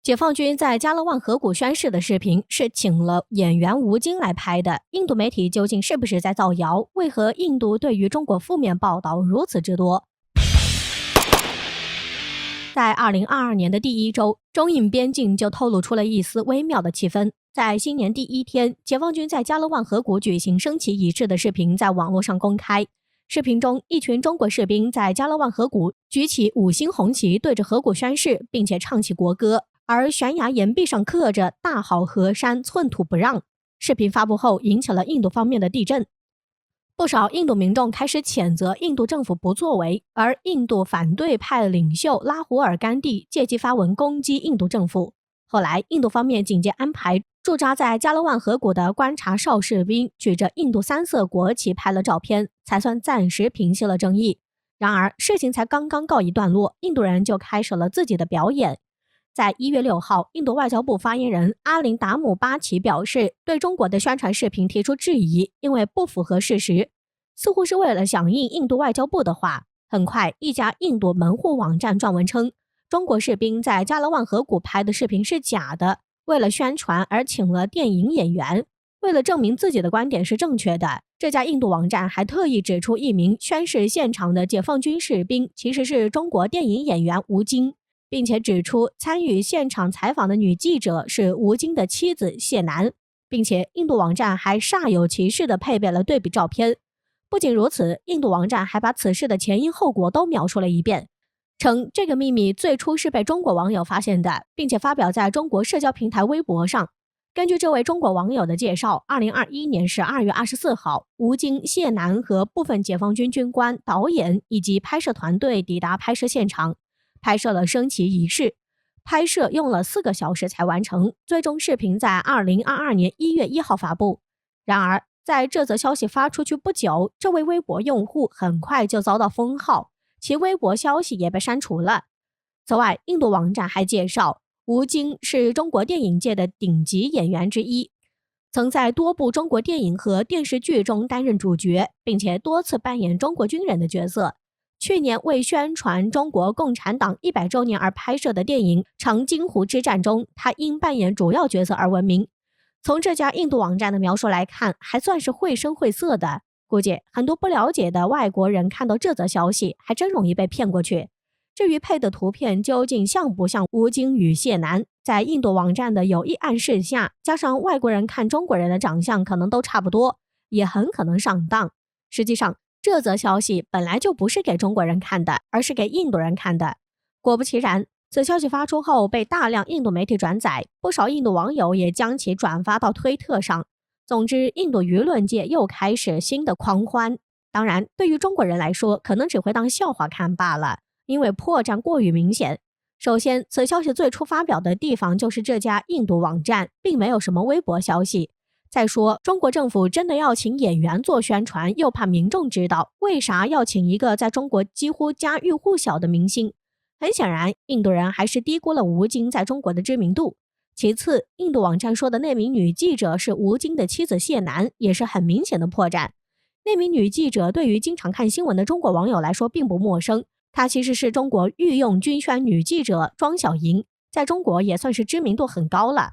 解放军在加勒万河谷宣誓的视频是请了演员吴京来拍的，印度媒体究竟是不是在造谣？为何印度对于中国负面报道如此之多？在2022年的第一周，中印边境就透露出了一丝微妙的气氛。在新年第一天，解放军在加勒万河谷举行升旗仪式的视频在网络上公开。视频中，一群中国士兵在加勒万河谷举起5星红旗，对着河谷宣誓，并且唱起国歌，而悬崖岩壁上刻着“大好河山，寸土不让”。视频发布后，引起了印度方面的地震。不少印度民众开始谴责印度政府不作为，而印度反对派领袖拉胡尔·甘地借机发文攻击印度政府。后来，印度方面紧接安排驻扎在加勒万河谷的观察哨士兵举着印度3色国旗拍了照片，才算暂时平息了争议。然而，事情才刚刚告一段落，印度人就开始了自己的表演。在1月6号，印度外交部发言人阿林达姆巴奇表示，对中国的宣传视频提出质疑，因为不符合事实，似乎是为了响应印度外交部的话。很快，一家印度门户网站撰文称，中国士兵在加勒万河谷拍的视频是假的，为了宣传而请了电影演员。为了证明自己的观点是正确的，这家印度网站还特意指出一名宣誓现场的解放军士兵其实是中国电影演员吴京，并且指出参与现场采访的女记者是吴京的妻子谢楠，并且印度网站还煞有其事地配备了对比照片。不仅如此，印度网站还把此事的前因后果都描述了一遍，称这个秘密最初是被中国网友发现的，并且发表在中国社交平台微博上。根据这位中国网友的介绍，2021年12月24号，吴京、谢楠和部分解放军军官、导演以及拍摄团队抵达拍摄现场，拍摄了升旗仪式。拍摄用了4个小时才完成，最终视频在2022年1月1号发布。然而，在这则消息发出去不久，这位微博用户很快就遭到封号，其微博消息也被删除了。此外，印度网站还介绍，吴京是中国电影界的顶级演员之一，曾在多部中国电影和电视剧中担任主角，并且多次扮演中国军人的角色。去年为宣传中国共产党100周年而拍摄的电影《长津湖之战》中，他因扮演主要角色而闻名。从这家印度网站的描述来看，还算是绘声绘色的，估计很多不了解的外国人看到这则消息还真容易被骗过去。至于配的图片究竟像不像吴京与谢楠，在印度网站的有意暗示下，加上外国人看中国人的长相可能都差不多，也很可能上当。实际上，这则消息本来就不是给中国人看的，而是给印度人看的。果不其然，此消息发出后被大量印度媒体转载，不少印度网友也将其转发到推特上。总之，印度舆论界又开始新的狂欢。当然，对于中国人来说，可能只会当笑话看罢了，因为破绽过于明显。首先，此消息最初发表的地方就是这家印度网站，并没有什么微博消息。再说，中国政府真的要请演员做宣传，又怕民众知道，为啥要请一个在中国几乎家喻户晓的明星？很显然，印度人还是低估了吴京在中国的知名度。其次，印度网站说的那名女记者是吴京的妻子谢楠，也是很明显的破绽。那名女记者对于经常看新闻的中国网友来说并不陌生，她其实是中国御用军宣女记者庄小莹，在中国也算是知名度很高了。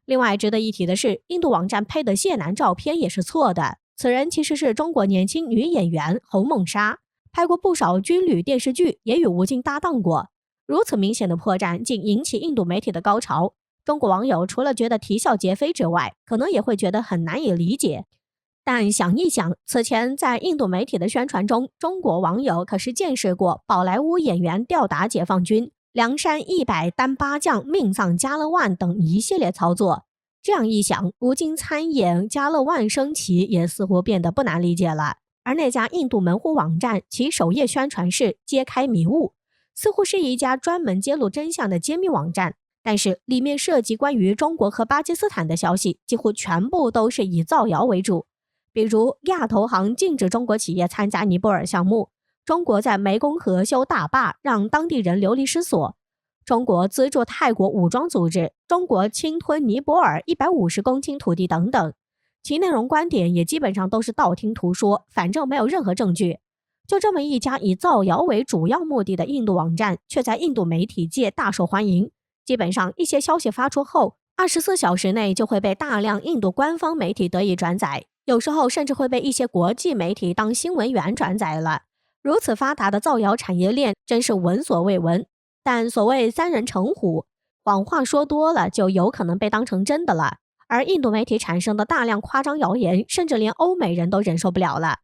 另外值得一提的是，印度网站配的谢楠照片也是错的，此人其实是中国年轻女演员侯梦莎，拍过不少军旅电视剧，也与吴京搭档过。如此明显的破绽竟引起印度媒体的高潮，中国网友除了觉得啼笑皆非之外，可能也会觉得很难以理解。但想一想，此前在印度媒体的宣传中，中国网友可是见识过宝莱坞演员吊打解放军、梁山100单八将命丧加勒万等一系列操作。这样一想，吴京参演加勒万升旗也似乎变得不难理解了。而那家印度门户网站，其首页宣传是揭开迷雾，似乎是一家专门揭露真相的揭秘网站，但是里面涉及关于中国和巴基斯坦的消息几乎全部都是以造谣为主。比如亚投行禁止中国企业参加尼泊尔项目，中国在湄公河修大坝让当地人流离失所，中国资助泰国武装组织，中国侵吞尼泊尔150公顷土地等等。其内容观点也基本上都是道听途说，反正没有任何证据。就这么一家以造谣为主要目的的印度网站，却在印度媒体界大受欢迎，基本上一些消息发出后，24小时内就会被大量印度官方媒体得以转载，有时候甚至会被一些国际媒体当新闻源转载了。如此发达的造谣产业链真是闻所未闻。但所谓三人成虎，谎话说多了就有可能被当成真的了。而印度媒体产生的大量夸张谣言，甚至连欧美人都忍受不了了。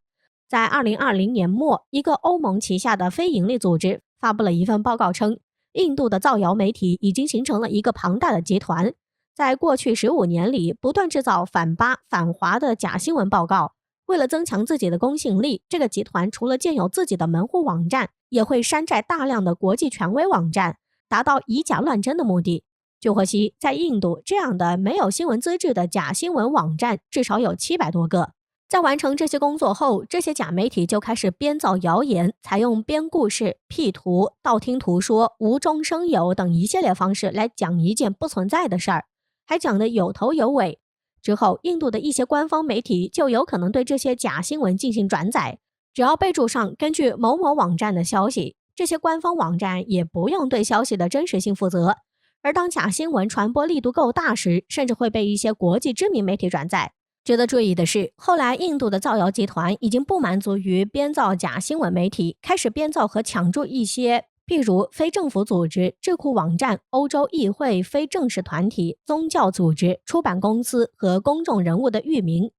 在2020年末，一个欧盟旗下的非营利组织发布了一份报告称，印度的造谣媒体已经形成了一个庞大的集团，在过去15年里不断制造反巴反华的假新闻报告。为了增强自己的公信力，这个集团除了建有自己的门户网站，也会山寨大量的国际权威网站，达到以假乱真的目的。据获悉，在印度这样的没有新闻资质的假新闻网站至少有700多个。在完成这些工作后，这些假媒体就开始编造谣言，采用编故事、P 图、道听途说、无中生有等一系列方式来讲一件不存在的事儿，还讲得有头有尾。之后，印度的一些官方媒体就有可能对这些假新闻进行转载，只要备注上根据某某网站的消息，这些官方网站也不用对消息的真实性负责。而当假新闻传播力度够大时，甚至会被一些国际知名媒体转载。值得注意的是，后来印度的造谣集团已经不满足于编造假新闻媒体，开始编造和抢注一些譬如非政府组织、智库网站、欧洲议会、非正式团体、宗教组织、出版公司和公众人物的域名，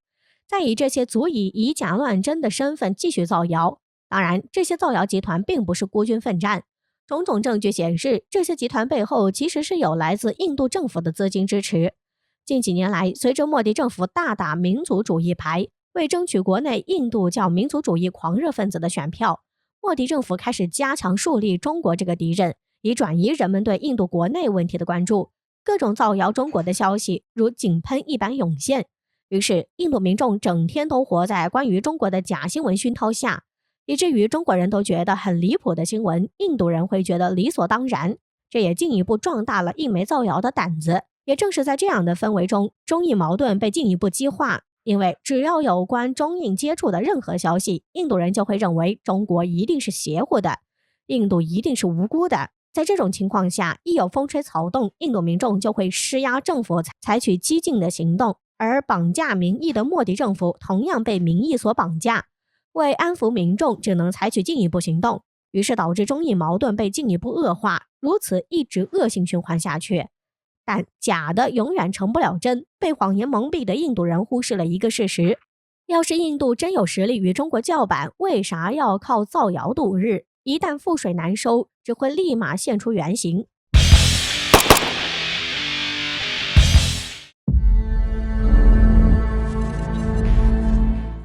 再以这些足以以假乱真的身份继续造谣。当然，这些造谣集团并不是孤军奋战，种种证据显示，这些集团背后其实是有来自印度政府的资金支持。近几年来，随着莫迪政府大打民族主义牌，为争取国内印度教民族主义狂热分子的选票，莫迪政府开始加强树立中国这个敌人，以转移人们对印度国内问题的关注。各种造谣中国的消息如井喷一般涌现，于是印度民众整天都活在关于中国的假新闻熏陶下，以至于中国人都觉得很离谱的新闻，印度人会觉得理所当然。这也进一步壮大了印媒造谣的胆子。也正是在这样的氛围中，中印矛盾被进一步激化。因为只要有关中印接触的任何消息，印度人就会认为中国一定是邪乎的，印度一定是无辜的。在这种情况下，一有风吹草动，印度民众就会施压政府采取激进的行动，而绑架民意的莫迪政府同样被民意所绑架，为安抚民众只能采取进一步行动，于是导致中印矛盾被进一步恶化，如此一直恶性循环下去。但假的永远成不了真，被谎言蒙蔽的印度人忽视了一个事实：要是印度真有实力与中国叫板，为啥要靠造谣度日？一旦覆水难收，只会立马现出原形。